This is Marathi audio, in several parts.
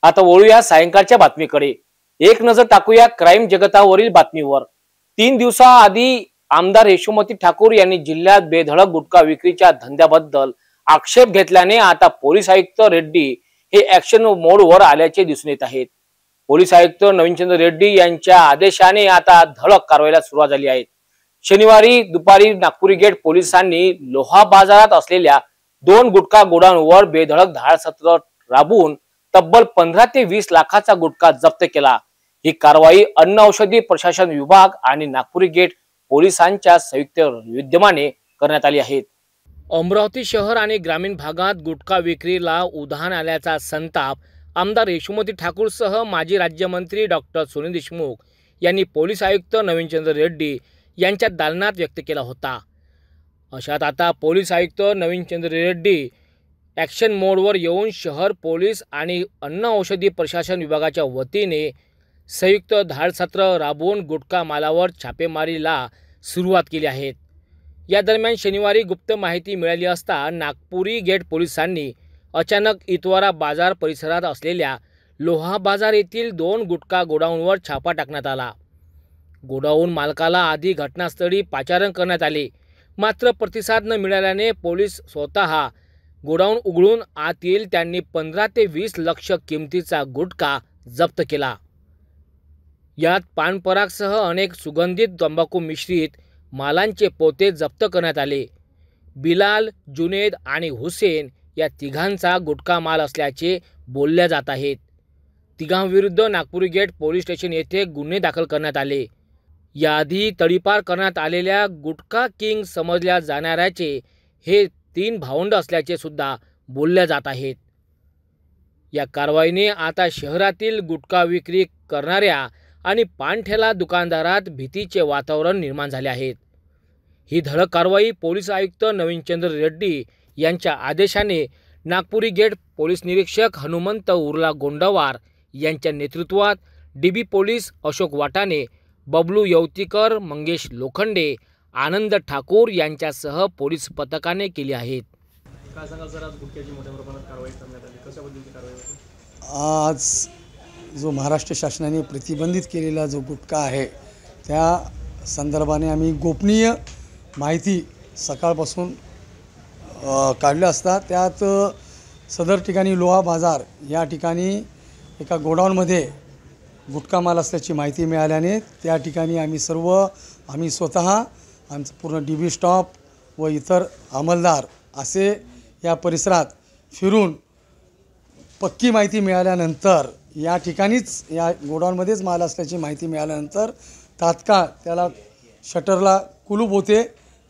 आता वळूया सायंकाळच्या बातमीकडे। एक नजर टाकूया क्राईम जगतावरील बातमीवर। 3 दिवसाआधी आमदार यशोमती ठाकूर यांनी जिल्ह्यात बेधडक गुटखा विक्रीच्या धंद्याबद्दल आक्षेप घेतल्याने आता पोलीस आयुक्त रेड्डी हे ऍक्शन मोडवर आल्याचे दिसून येत आहेत। पोलीस आयुक्त नवीनचंद्र रेड्डी यांच्या आदेशाने आता धडक कारवाईला सुरुवात झाली आहे। शनिवारी दुपारी नागपुरी गेट पोलिसांनी लोहा बाजारात असलेल्या 2 गुटखा गोडाऊनवर बेधडक धाडसत्र राबवून तब्बल 15 ते 20 लाखाचा गुटखा जप्त केला। ही कारवाई अन्न औषधी प्रशासन विभाग आणि नागपुरी गेट पोलिसांच्या संयुक्त विद्यमाने करण्यात आली आहे। अमरावती शहर आणि ग्रामीण भागात गुटखा विक्रीला उधाण आल्याचा संताप आमदार यशोमती ठाकूर सह माजी राज्यमंत्री डॉक्टर सुनील देशमुख यांनी पोलीस आयुक्त नवीनचंद्र रेड्डी यांच्या दालनात व्यक्त केला होता। अशात आता पोलीस आयुक्त नवीनचंद्र रेड्डी ॲक्शन मोडवर येऊन शहर पोलीस आणि अन्न औषधी प्रशासन विभागाच्या वतीने संयुक्त धाडसत्र राबवून गुटखा मालावर छापेमारीला सुरुवात केली आहे। या दरम्यान शनिवारी गुप्त माहिती मिळाली असता नागपुरी गेट पोलिसांनी अचानक इतवारा बाजार परिसरात असलेल्या लोहा बाजार येथील 2 गुटखा गोडाऊनवर छापा टाकण्यात आला। गोडाऊन मालकाला आधी घटनास्थळी पाचारण करण्यात आले, मात्र प्रतिसाद न मिळाल्याने पोलीस स्वतः गोडाऊन उघडून आत येईल त्यांनी 15 ते 20 लाख किमतीचा गुटखा जप्त केला। यात पान परागसह अनेक सुगंधित तंबाखू मिश्रित मालांचे पोते जप्त करण्यात आले। बिलाल, जुनेद आणि हुसेन या तिघांचा गुटखा माल असल्याचे बोलले जात आहेत। तिघांविरुद्ध नागपुरी गेट पोलीस स्टेशन येथे गुन्हे दाखल करण्यात आले। याआधी तडीपार करण्यात आलेल्या गुटखा किंग समजल्या जाणाऱ्याचे हे 3 भावंड असल्याचे सुद्धा बोलले जात आहेत। या कारवाईने आता शहरातील गुटखा विक्री करणाऱ्या आणि पानठेला दुकानदारात भीतीचे वातावरण निर्माण झाले आहे। ही धडक कारवाई पोलीस आयुक्त नवीनचंद्र रेड्डी यांच्या आदेशाने नागपुरी गेट पोलीस निरीक्षक हनुमंत उर्ला गोंडवार यांच्या नेतृत्वात डीबी पोलीस अशोक वाटाणे, बबलू यवतीकर, मंगेश लोखंडे, आनंद ठाकूर यांच्यासह पोलीस पथकाने केली आहे। काय सांगाल सर, आज गुटख्याची मोठ्या प्रमाणात कारवाई करण्यात आली, कशा पद्धतीची कारवाई होती? आज जो महाराष्ट्र शासनाने प्रतिबंधित केलेला जो गुटखा आहे त्या संदर्भाने आम्ही गोपनीय माहिती सकाळपासून काढल्या असता त्यात सदर ठिकाणी लोहा बाजार या ठिकाणी एका गोडाऊनमध्ये गुटखा माल असल्याची माहिती मिळाल्याने त्या ठिकाणी आम्ही स्वतः आमचं पूर्ण डीबी स्टॉप व इतर अंमलदार असे या परिसरात फिरून पक्की माहिती मिळाल्यानंतर या ठिकाणीच या गोडाऊनमध्येच माल असल्याची माहिती मिळाल्यानंतर तात्काळ त्याला शटरला कुलूप होते,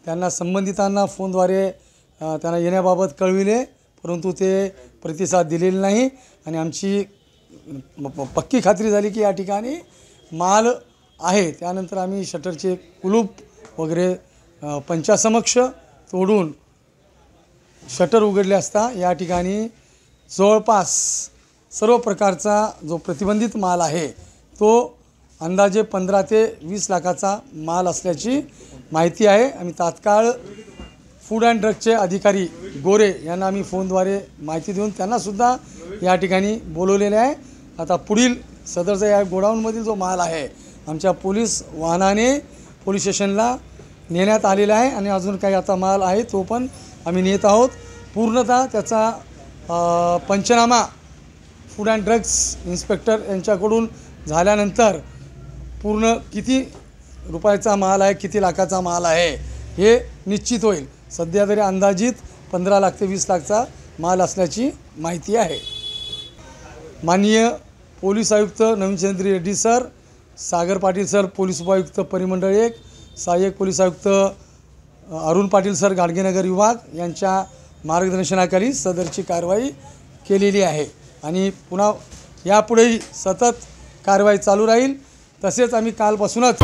त्यांना संबंधितांना फोनद्वारे त्यांना येण्याबाबत कळविले, परंतु ते प्रतिसाद दिलेले नाही आणि आमची पक्की खात्री झाली की या ठिकाणी माल आहे। त्यानंतर आम्ही शटरचे कुलूप वगैरे पंचासमक्ष तोडून शटर उघडले असता या ठिकाणी जवळपास सर्व प्रकारचा जो प्रतिबंधित माल आहे तो अंदाजे 15 ते 20 लाखाचा माल असल्याची माहिती आहे। आम्ही तात्काळ फूड अँड ड्रगचे अधिकारी गोरे यांना आम्ही फोनद्वारे माहिती देऊन त्यांनासुद्धा या ठिकाणी बोलवलेले आहे। आता पुढील सदरचा या गोडाऊनमधील जो माल आहे आमच्या पोलीस वाहनाने पोलीस स्टेशनला नेण्यात आलेला आहे आणि अजून काही आता माल आहे तो पण आम्ही नेत आहोत। पूर्णतः त्याचा पंचनामा फूड अँड ड्रग्स इन्स्पेक्टर यांच्याकडून झाल्यानंतर पूर्ण किती रुपयाचा माल आहे, किती लाखाचा माल आहे हे निश्चित होईल। सध्या तरी अंदाजित 15 लाख ते 20 लाखचा माल असल्याची माहिती आहे। माननीय पोलीस आयुक्त Navinchandra Reddy sir, Sagar Patil sir police उपायुक्त परिमंडळ 1, सहाय्यक पोलीस आयुक्त अरुण पाटील सर गाडगेनगर विभाग यांच्या मार्गदर्शनाखाली सदरची कारवाई केलेली आहे आणि पुन्हा यापुढेही सतत कारवाई चालू राहील। तसेच आम्ही कालपासूनच